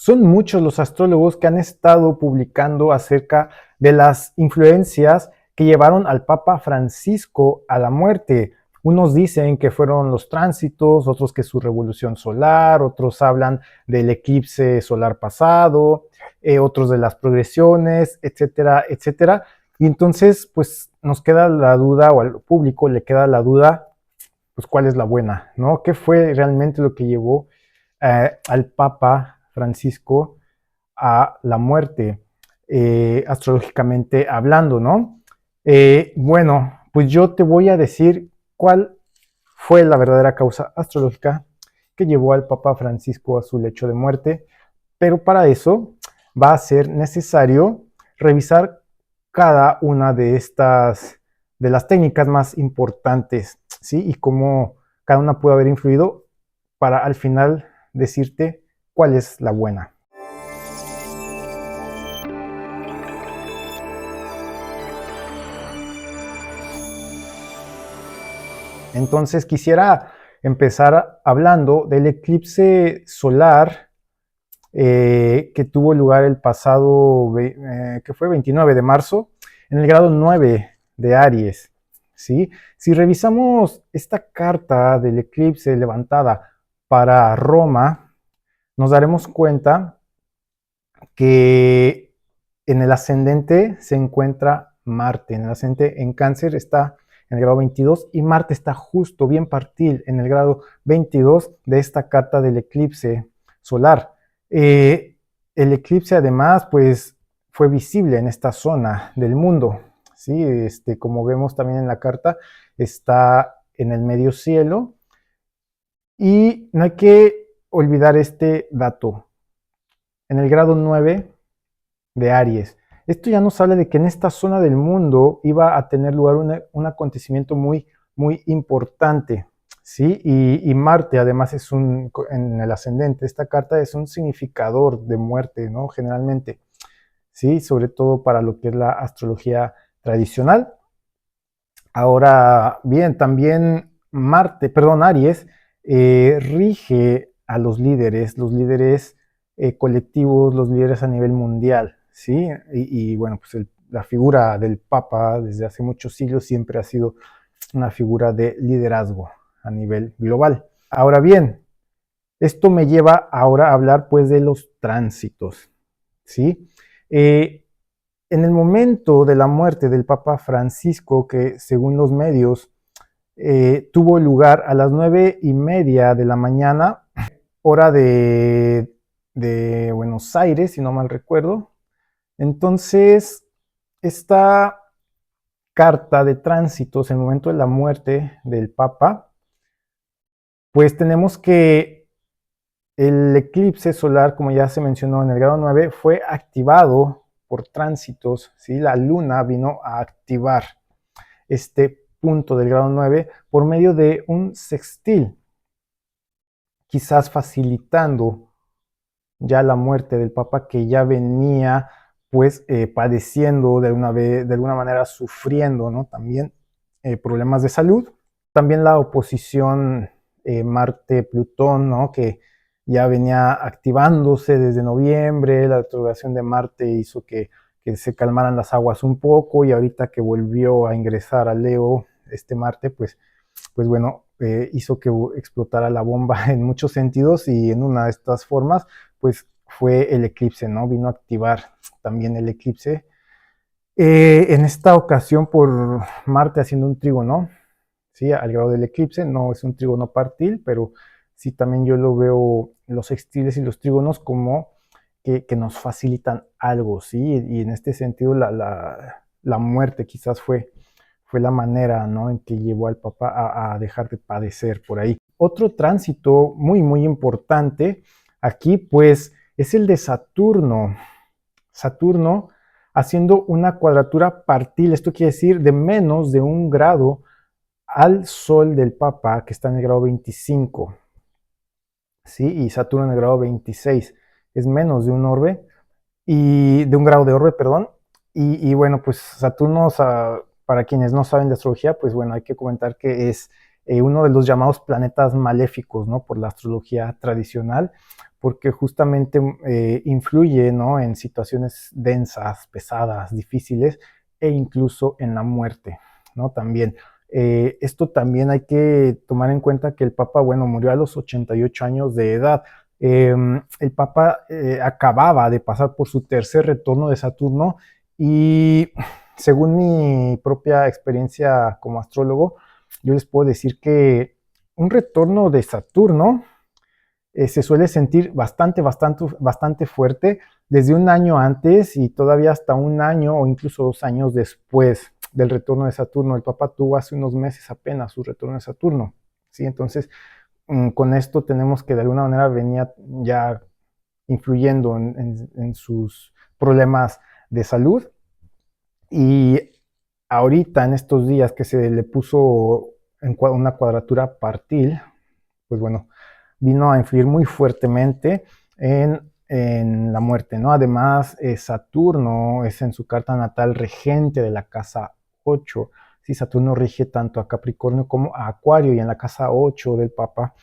son muchos los astrólogos que han estado publicando acerca de las influencias que llevaron al Papa Francisco a la muerte. Unos dicen que fueron los tránsitos, otros que su revolución solar, otros hablan del eclipse solar pasado, otros de las progresiones, etcétera, etcétera. Y entonces, pues nos queda la duda, o al público le queda la duda, pues cuál es la buena, ¿no? ¿Qué fue realmente lo que llevó al Papa Francisco a la muerte, astrológicamente hablando, ¿no? Bueno, pues yo te voy a decir cuál fue la verdadera causa astrológica que llevó al Papa Francisco a su lecho de muerte, pero para eso va a ser necesario revisar cada una de estas, de las técnicas más importantes, ¿sí? Y cómo cada una puede haber influido para al final decirte cuál es la buena. Entonces quisiera empezar hablando del eclipse solar que tuvo lugar el pasado, que fue 29 de marzo, en el grado 9 de Aries. ¿Sí? Si revisamos esta carta del eclipse levantada para Roma, nos daremos cuenta que en el ascendente se encuentra Marte. En el ascendente en Cáncer está en el grado 22 y Marte está justo bien partil en el grado 22 de esta carta del eclipse solar. El eclipse además pues fue visible en esta zona del mundo, ¿sí? Como vemos también en la carta, está en el medio cielo y no hay que olvidar este dato. En el grado 9 de Aries. Esto ya nos habla de que en esta zona del mundo iba a tener lugar un acontecimiento muy, muy importante, ¿sí? Y Marte además es en el ascendente, esta carta es un significador de muerte, ¿no? Generalmente, ¿sí? Sobre todo para lo que es la astrología tradicional. Ahora bien, también Aries, rige a los líderes colectivos, los líderes a nivel mundial, ¿sí? Bueno, pues la figura del Papa desde hace muchos siglos siempre ha sido una figura de liderazgo a nivel global. Ahora bien, esto me lleva ahora a hablar pues de los tránsitos, ¿sí? En el momento de la muerte del Papa Francisco, que según los medios tuvo lugar a las 9:30 de la mañana, hora de Buenos Aires, si no mal recuerdo. Entonces, esta carta de tránsitos en el momento de la muerte del Papa, pues tenemos que el eclipse solar, como ya se mencionó en el grado 9, fue activado por tránsitos, ¿sí? La luna vino a activar este punto del grado 9 por medio de un sextil, quizás facilitando ya la muerte del Papa, que ya venía pues padeciendo de alguna manera, sufriendo, ¿no? También problemas de salud. También la oposición Marte-Plutón, ¿no? Que ya venía activándose desde noviembre. La retrogradación de Marte hizo que se calmaran las aguas un poco, y ahorita que volvió a ingresar a Leo este Marte, pues bueno, hizo que explotara la bomba en muchos sentidos, y en una de estas formas pues fue el eclipse, ¿no? Vino a activar también el eclipse. En esta ocasión por Marte haciendo un trígono, ¿sí? Al grado del eclipse, no es un trígono partil, pero sí también yo lo veo, los sextiles y los trígonos, como que nos facilitan algo, ¿sí? Y en este sentido la muerte quizás fue la manera, ¿no? En que llevó al Papa a dejar de padecer por ahí. Otro tránsito muy, muy importante aquí, pues, es el de Saturno. Saturno haciendo una cuadratura partil, esto quiere decir de menos de 1 grado al Sol del Papa, que está en el grado 25, ¿sí? Y Saturno en el grado 26, es menos de un orbe, y de 1 grado de orbe, perdón. Y bueno, pues Saturno, para quienes no saben de astrología, pues bueno, hay que comentar que es uno de los llamados planetas maléficos, ¿no? Por la astrología tradicional, porque justamente influye, ¿no?, en situaciones densas, pesadas, difíciles e incluso en la muerte, ¿no? También. Esto también hay que tomar en cuenta que el Papa, bueno, murió a los 88 años de edad. El Papa acababa de pasar por su tercer retorno de Saturno y según mi propia experiencia como astrólogo, yo les puedo decir que un retorno de Saturno se suele sentir bastante fuerte desde un año antes y todavía hasta un año o incluso 2 años después del retorno de Saturno. El Papa tuvo hace unos meses apenas su retorno de Saturno, ¿sí? Entonces, con esto tenemos que de alguna manera venía ya influyendo en sus problemas de salud y ahorita en estos días que se le puso en una cuadratura partil, pues bueno, vino a influir muy fuertemente en la muerte, ¿no? Además, Saturno es en su carta natal regente de la casa 8. Sí, Saturno rige tanto a Capricornio como a Acuario y en la casa 8 del Papa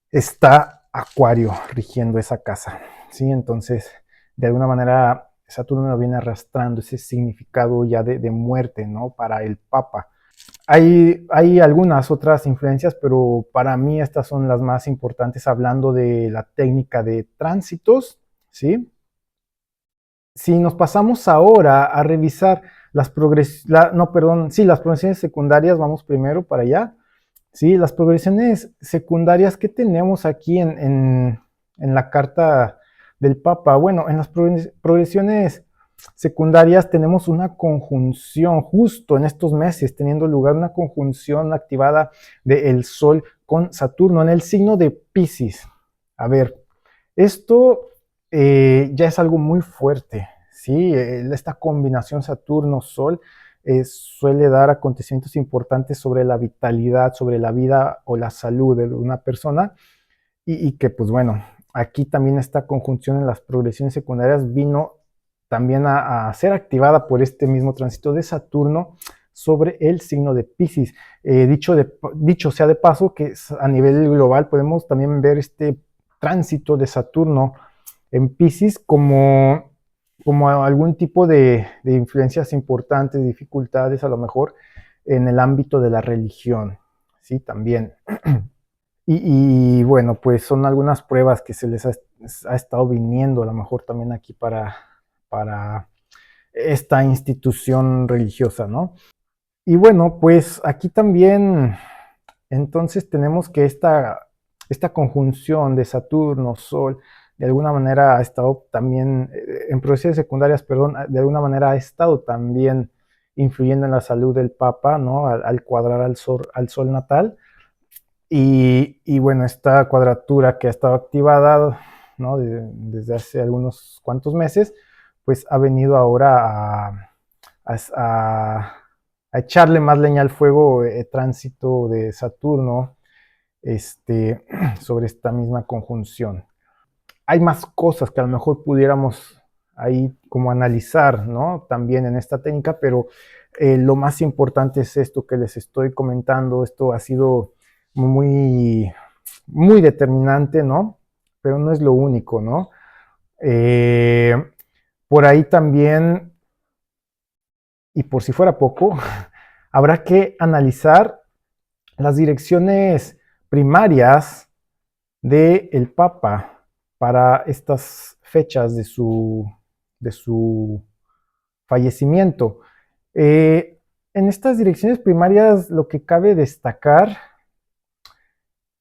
está Acuario rigiendo esa casa, ¿sí? Entonces, de alguna manera, Saturno viene arrastrando ese significado ya de muerte, ¿no? Para el Papa. Hay algunas otras influencias, pero para mí estas son las más importantes hablando de la técnica de tránsitos, ¿sí? Si nos pasamos ahora a revisar las progresiones secundarias, vamos primero para allá, ¿sí? Las progresiones secundarias que tenemos aquí en la carta del Papa. Bueno, en las progresiones secundarias tenemos una conjunción justo en estos meses, teniendo lugar una conjunción activada del Sol con Saturno en el signo de Piscis. A ver, esto ya es algo muy fuerte, ¿sí? Esta combinación Saturno-Sol suele dar acontecimientos importantes sobre la vitalidad, sobre la vida o la salud de una persona y que pues bueno, aquí también esta conjunción en las progresiones secundarias vino también a ser activada por este mismo tránsito de Saturno sobre el signo de Piscis. Dicho sea de paso que a nivel global podemos también ver este tránsito de Saturno en Piscis como algún tipo de influencias importantes, dificultades a lo mejor en el ámbito de la religión, ¿sí? También. Bueno, pues son algunas pruebas que se les ha estado viniendo a lo mejor también aquí para esta institución religiosa, ¿no? Y bueno, pues aquí también entonces tenemos que esta conjunción de Saturno, Sol, de alguna manera ha estado también, en progresiones secundarias, perdón, de alguna manera ha estado también influyendo en la salud del Papa, ¿no? Al cuadrar al sol natal. Y bueno, esta cuadratura que ha estado activada, ¿no?, desde hace algunos cuantos meses, pues ha venido ahora a echarle más leña al fuego, tránsito de Saturno, sobre esta misma conjunción. Hay más cosas que a lo mejor pudiéramos ahí como analizar, ¿no? También en esta técnica, pero lo más importante es esto que les estoy comentando. Esto ha sido muy, muy determinante, ¿no? Pero no es lo único, ¿no? Eh, por ahí también, y por si fuera poco, habrá que analizar las direcciones primarias del Papa para estas fechas de su fallecimiento. En estas direcciones primarias lo que cabe destacar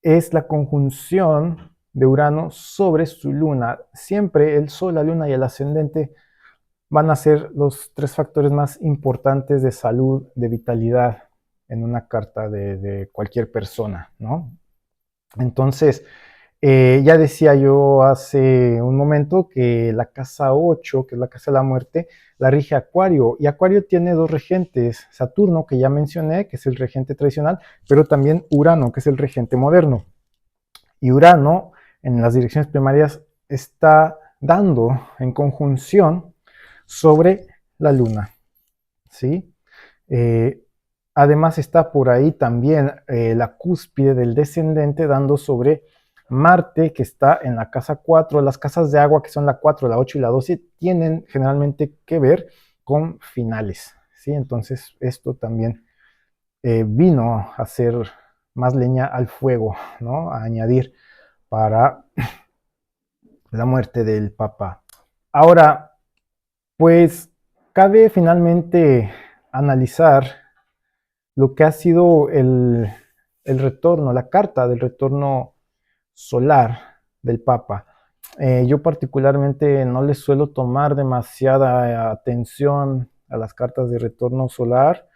es la conjunción de Urano sobre su luna. Siempre el Sol, la luna y el ascendente van a ser los tres factores más importantes de salud, de vitalidad en una carta de cualquier persona, ¿no? Entonces, ya decía yo hace un momento que la casa 8, que es la casa de la muerte, la rige Acuario. Y Acuario tiene dos regentes, Saturno, que ya mencioné, que es el regente tradicional, pero también Urano, que es el regente moderno. Y Urano, en las direcciones primarias, está dando en conjunción sobre la Luna, ¿sí? Además está por ahí también la cúspide del descendente dando sobre Marte, que está en la casa 4, las casas de agua, que son la 4, la 8 y la 12, tienen generalmente que ver con finales, ¿sí? Entonces, esto también vino a hacer más leña al fuego, ¿no? A añadir para la muerte del Papa. Ahora, pues cabe finalmente analizar lo que ha sido el retorno, la carta del retorno solar del Papa. Yo particularmente no le suelo tomar demasiada atención a las cartas de retorno solar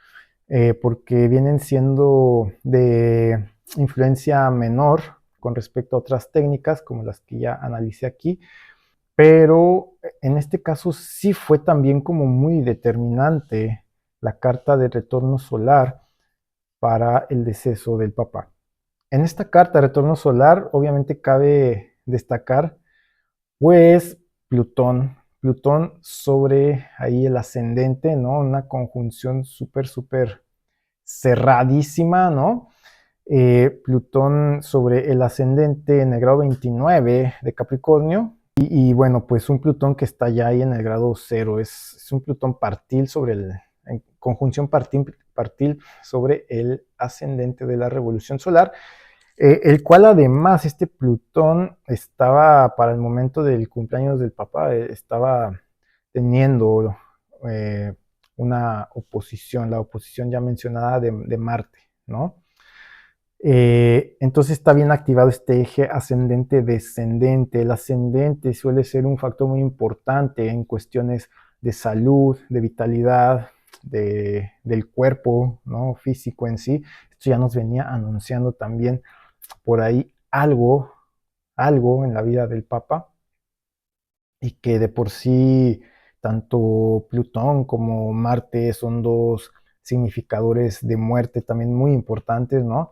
porque vienen siendo de influencia menor con respecto a otras técnicas como las que ya analicé aquí, pero en este caso sí fue también como muy determinante la carta de retorno solar para el deceso del Papa. En esta carta de retorno solar, obviamente cabe destacar, pues, Plutón sobre ahí el ascendente, ¿no? Una conjunción súper cerradísima, ¿no? Plutón sobre el ascendente en el grado 29 de Capricornio. Y bueno, pues un Plutón que está ya ahí en el grado 0. Es un Plutón partil sobre en conjunción partil sobre el ascendente de la revolución solar, el cual además este Plutón estaba para el momento del cumpleaños del Papa, estaba teniendo eh, una oposición, la oposición ya mencionada de Marte, ¿no? Entonces está bien activado este eje ascendente-descendente. El ascendente suele ser un factor muy importante en cuestiones de salud, de vitalidad, del cuerpo, ¿no? Físico en sí. Esto ya nos venía anunciando también por ahí algo en la vida del Papa y que de por sí tanto Plutón como Marte son dos significadores de muerte también muy importantes, ¿no?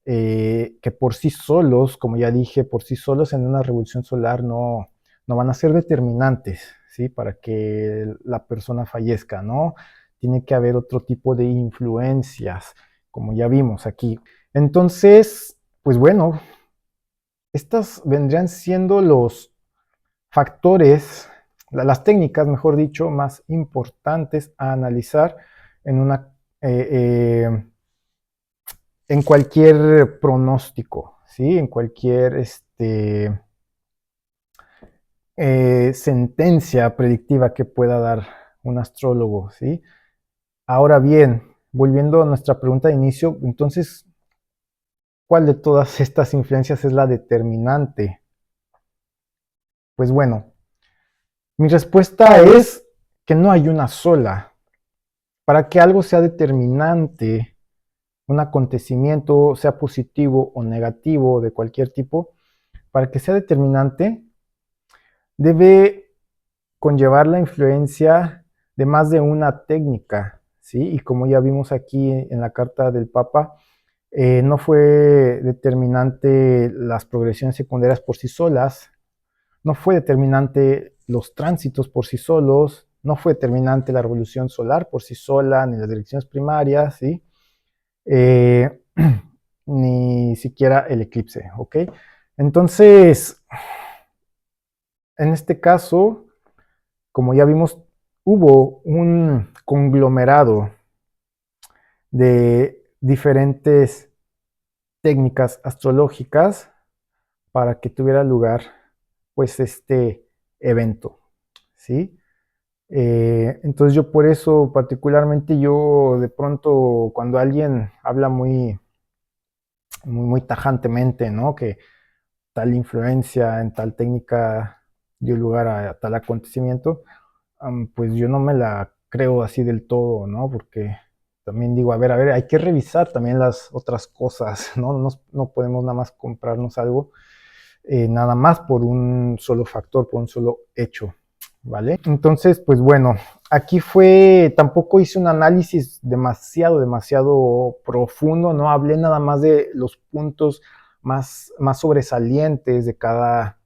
Que por sí solos, como ya dije, por sí solos en una revolución solar no van a ser determinantes, ¿sí? Para que la persona fallezca, ¿no? Tiene que haber otro tipo de influencias, como ya vimos aquí. Entonces, pues bueno, estas vendrían siendo los factores, las técnicas, mejor dicho, más importantes a analizar en una en cualquier pronóstico, ¿sí? En cualquier sentencia predictiva que pueda dar un astrólogo, ¿sí? Ahora bien, volviendo a nuestra pregunta de inicio, entonces, ¿cuál de todas estas influencias es la determinante? Pues bueno, mi respuesta es que no hay una sola. Para que algo sea determinante, un acontecimiento, sea positivo o negativo de cualquier tipo, para que sea determinante, debe conllevar la influencia de más de una técnica, ¿sí? Y como ya vimos aquí en la carta del Papa, no fue determinante las progresiones secundarias por sí solas, no fue determinante los tránsitos por sí solos, no fue determinante la revolución solar por sí sola, ni las direcciones primarias, ¿sí? Eh, ni siquiera el eclipse, ¿ok? Entonces, en este caso, como ya vimos, hubo un conglomerado de diferentes técnicas astrológicas para que tuviera lugar, pues, este evento, ¿sí? Entonces yo por eso, particularmente yo de pronto cuando alguien habla muy tajantemente, ¿no? Que tal influencia en tal técnica dio lugar a tal acontecimiento, pues yo no me la creo así del todo, ¿no? Porque también digo, a ver, hay que revisar también las otras cosas, ¿no? No podemos nada más comprarnos algo, nada más por un solo factor, por un solo hecho, ¿vale? Entonces, pues bueno, aquí tampoco hice un análisis demasiado profundo, ¿no? Hablé nada más de los puntos más sobresalientes de cada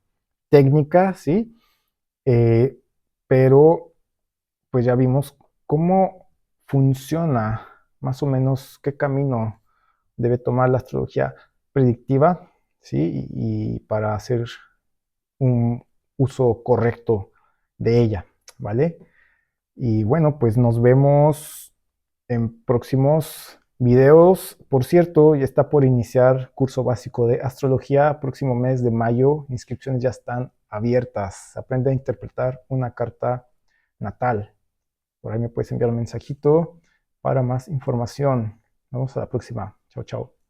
técnica, ¿sí? Eh, pero pues ya vimos cómo funciona, más o menos qué camino debe tomar la astrología predictiva, ¿sí? Y para hacer un uso correcto de ella, ¿vale? Y bueno, pues nos vemos en próximos videos. Por cierto, ya está por iniciar curso básico de astrología, próximo mes de mayo. Inscripciones ya están abiertas. Aprende a interpretar una carta natal. Por ahí me puedes enviar un mensajito para más información. Nos vemos a la próxima. Chao, chao.